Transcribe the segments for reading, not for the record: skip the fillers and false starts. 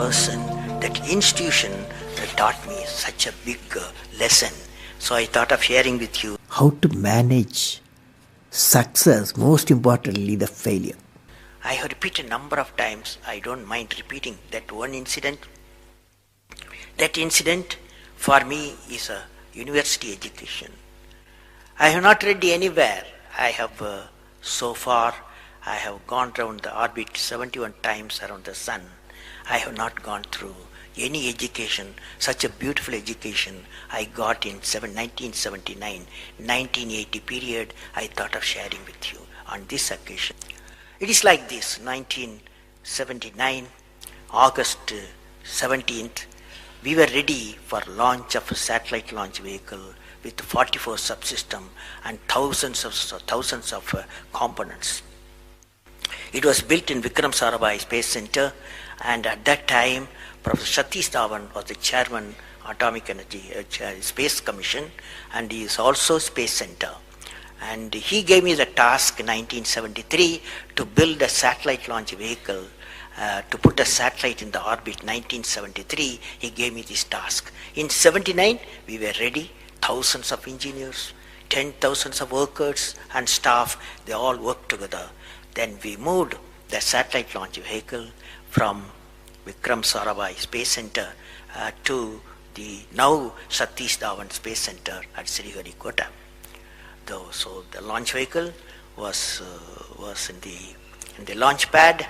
person, that institution that taught me such a big lesson. So I thought of sharing with you how to manage success, most importantly the failure. I have repeated a number of times, I don't mind repeating that one incident. That incident for me is a university education. I have not read anywhere. I have so far I have gone round the orbit 71 times around the sun. I have not gone through any education, such a beautiful education I got in 1979, 1980 period. I thought of sharing with you on this occasion. It is like this: 1979, August 17th, we were ready for launch of a satellite launch vehicle with 44 subsystem and thousands of components. It was built in Vikram Sarabhai Space Center, and at that time, Professor Satish Dhawan was the chairman, Atomic Energy Space Commission, and he is also Space Center. And he gave me the task in 1973 to build a satellite launch vehicle, to put a satellite in the orbit. 1973, he gave me this task. In 79, we were ready. Thousands of engineers, 10,000 of workers and staff, they all worked together. Then we moved the satellite launch vehicle from Vikram Sarabhai Space Center to the now Satish Dhawan Space Center at Sriharikota. So the launch vehicle was in the launch pad,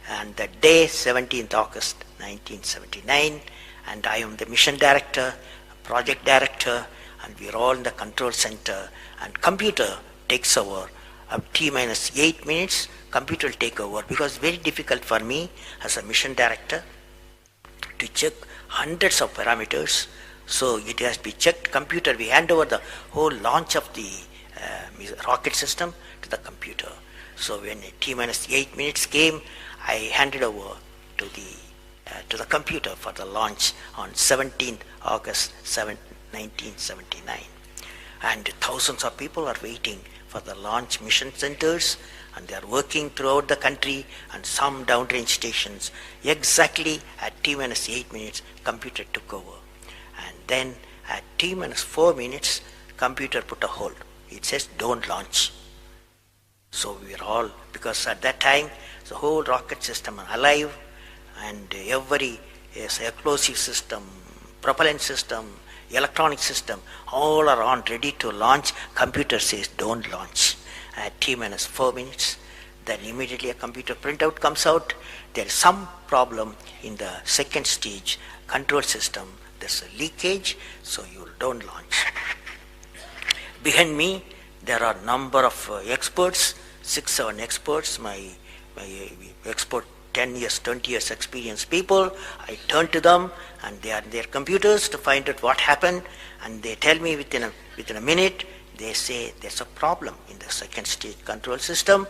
and the day 17th August 1979, and I am the mission director, project director, and we are all in the control center, and computer takes over. T minus 8 minutes, computer will take over, because it's very difficult for me as a mission director to check hundreds of parameters. So it has to be checked. Computer, we hand over the whole launch of the rocket system to the computer. So when T minus 8 minutes came, I handed over to the computer for the launch on 17th August 1979. And thousands of people are waiting for the launch mission centers, and they are working throughout the country and some downrange stations. Exactly at T minus 8 minutes, computer took over. And then at T minus 4 minutes, computer put a hold. It says don't launch. So we were all, because at that time the whole rocket system are alive, and every explosive system, propellant system, electronic system, all are on, ready to launch. Computer says don't launch. At T minus 4 minutes, then immediately a computer printout comes out. There is some problem in the second stage control system. There's a leakage, so you don't launch. Behind me, there are number of experts, 6-7 experts, my expert 10 years, 20 years experienced people. I turn to them, and they are in their computers to find out what happened, and they tell me within a minute. They say there's a problem in the second stage control system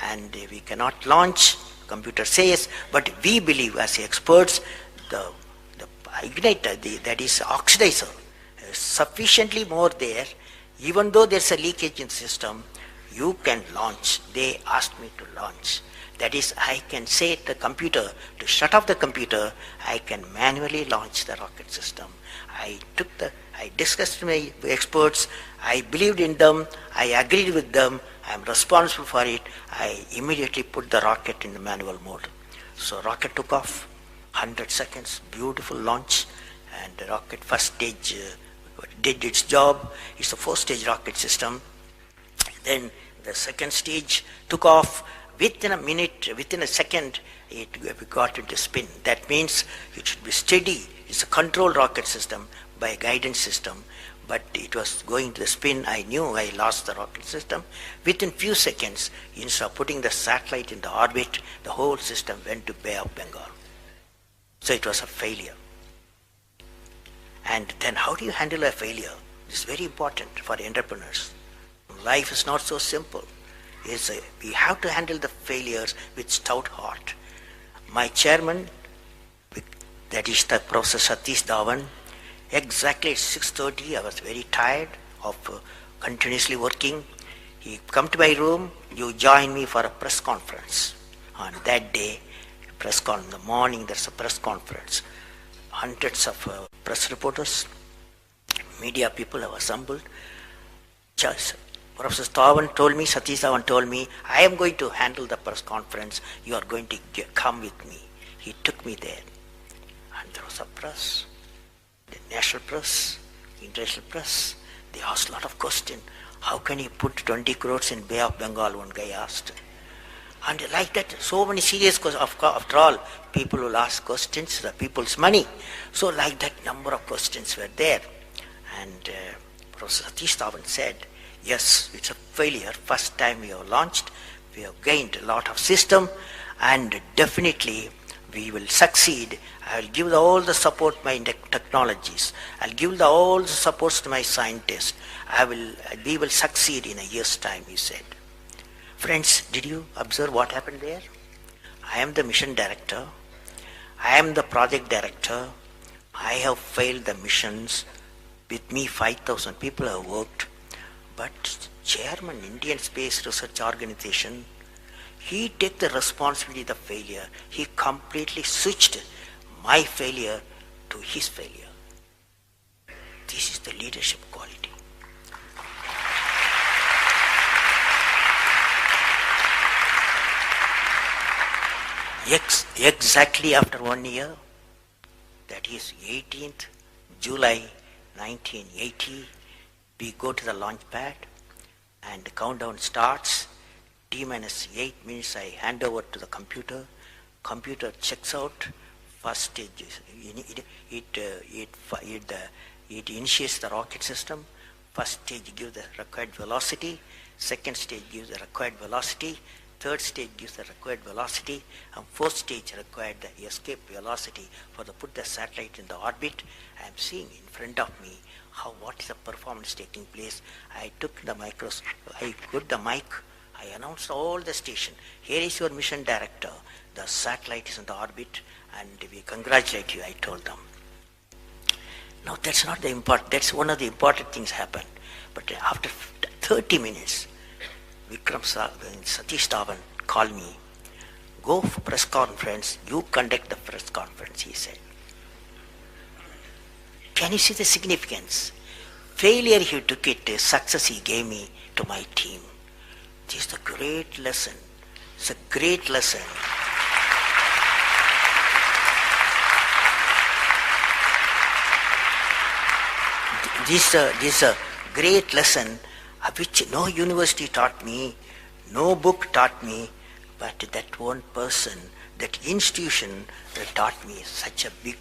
and we cannot launch. Computer says, but we believe as experts the igniter, that is oxidizer, is sufficiently more there. Even though there's a leakage in the system, you can launch. They asked me to launch. That is, I can say to the computer to shut off the computer. I can manually launch the rocket system. I discussed with my experts. I believed in them. I agreed with them. I am responsible for it. I immediately put the rocket in the manual mode. So rocket took off, 100 seconds, beautiful launch, and the rocket first stage did its job. It's a 4-stage rocket system. Then the second stage took off. Within a minute, within a second, we got into spin. That means it should be steady. It's a controlled rocket system by a guidance system, but it was going to the spin. I knew I lost the rocket system. Within few seconds, instead of putting the satellite in the orbit, the whole system went to Bay of Bengal. So it was a failure. And then how do you handle a failure? It's very important for entrepreneurs. Life is not so simple. We have to handle the failures with stout heart. My chairman, that is the Professor Satish Dhawan, exactly at 6:30, I was very tired of continuously working. He come to my room, you join me for a press conference. On that day, in the morning there's a press conference. Hundreds of press reporters, media people have assembled. Professor Satish Dhawan told me, I am going to handle the press conference. You are going to come with me. He took me there. And there was a press, the national press, international press. They asked a lot of questions. How can you put 20 crores in Bay of Bengal, one guy asked. And like that, so many serious questions. After all, people will ask questions, the people's money. So like that, number of questions were there. And Professor Satish Dhawan said, yes, it's a failure. First time we have launched, we have gained a lot of system, and definitely we will succeed. I will give all the support to my technologies. I'll give all the supports to my scientists. We will succeed in a year's time, he said. Friends, did you observe what happened there? I am the mission director. I am the project director. I have failed the missions. With me, 5,000 people have worked. But chairman, Indian Space Research Organization, he took the responsibility of the failure. He completely switched my failure to his failure. This is the leadership quality. Exactly after 1 year, that is 18th July 1980, we go to the launch pad and the countdown starts. T-minus 8 minutes I hand over to the computer. Computer checks out. First stage, it initiates the rocket system. First stage gives the required velocity. Second stage gives the required velocity. Third stage gives the required velocity, and fourth stage required the escape velocity for the put the satellite in the orbit. I am seeing in front of me what is the performance taking place. I took the I put the mic, I announced all the station. Here is your mission director. The satellite is in the orbit, and we congratulate you, I told them. Now that's not the important, that's one of the important things happened. But after 30 minutes, Satish Dhawan called me, go for press conference, you conduct the press conference, he said. Can you see the significance? Failure he took it, success he gave me to my team. This is a great lesson. It's a great lesson. This is a great lesson which no university taught me, no book taught me, but that one person, that institution taught me such a big